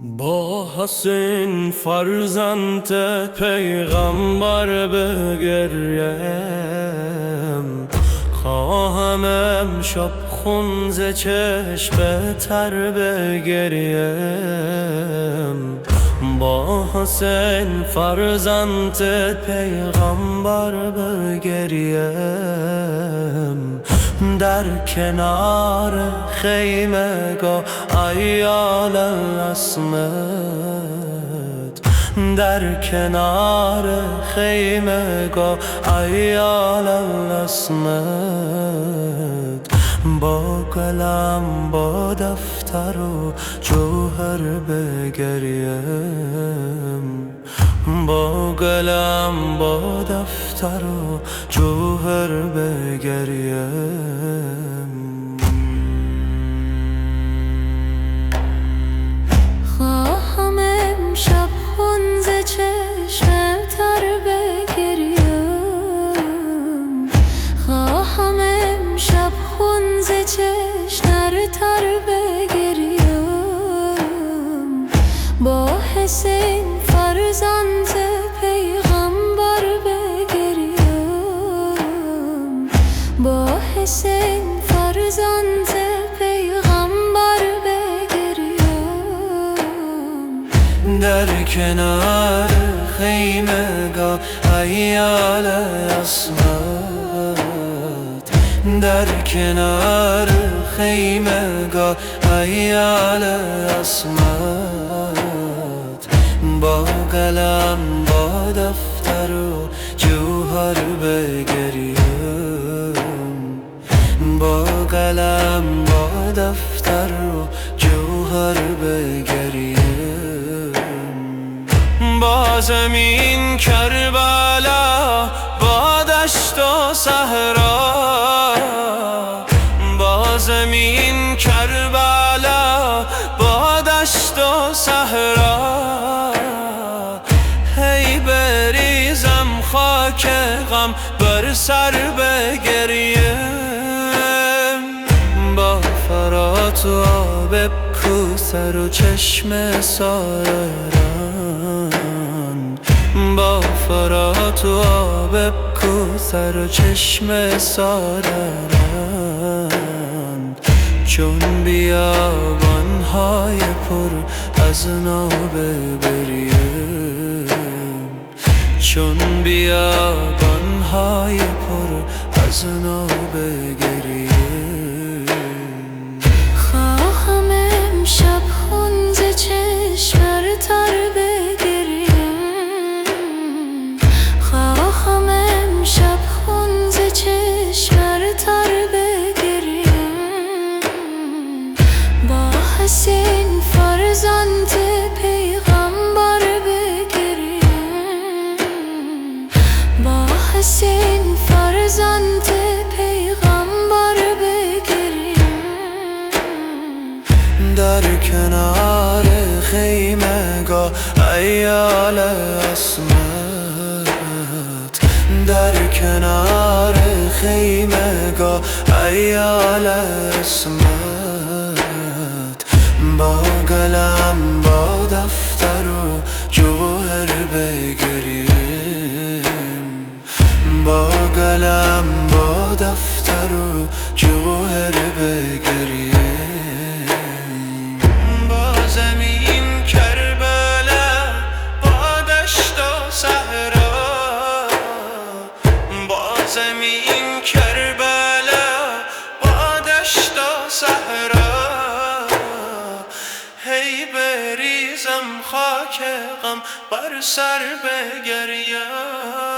با حسین فرزند پیغمبر بگریم، خواهم امشب خون ز چشم تر بگریم. با حسین فرزند پیغمبر بگریم، در کنار خیمگاه ایال العصمت، در کنار خیمگاه ایال العصمت، با قلم با دفتر و جوهر بگریم، با قلم با دفتر و جوهر بگریم. خواهم امشب خون ز چشم تر بگریم، خواهم امشب خون ز چشم تر بگریم. با حسین فرزند پیغمبر بگریم، با حسین فرزند پیغمبر بگریم. در کنار خیمگاه ایال العصمت، در کنار خیمگاه ایال العصمت، با قلم با دفتر و جوهر بگریم، با قلم با دفتر و جوهر بگریم. با زمین کربلا، با دشت و صحرا، با زمین کربلا، با دشت و صحرا، هی بریزم خاک غم بر سر بگریم. با فرات و آب کوثر و چشم ساران، با فرات و آب کوثر و چشم ساران، چون بیابان‌های پر از ناب بریم، چون بیابان‌های پر از ناب بریم. خواهم امشب خون ز چشم تر بگریم، خواهم امشب خون ز چشم تر بگریم. با حسین فرزند پیغمبر بگریم، با حسین فرزند پیغمبر بگریم. در کنار خیمگاه ایال العصمت، در کنار خیمگاه ایال العصمت، با قلم با دفتر و جوهر بگریم، با قلم با دفتر و جوهر بگریم. با زمین کربلا، با دشت و صحرا، با زمین کربلا، با دشت و صحرا، هی بریزم خاک غم بر سر بگریم.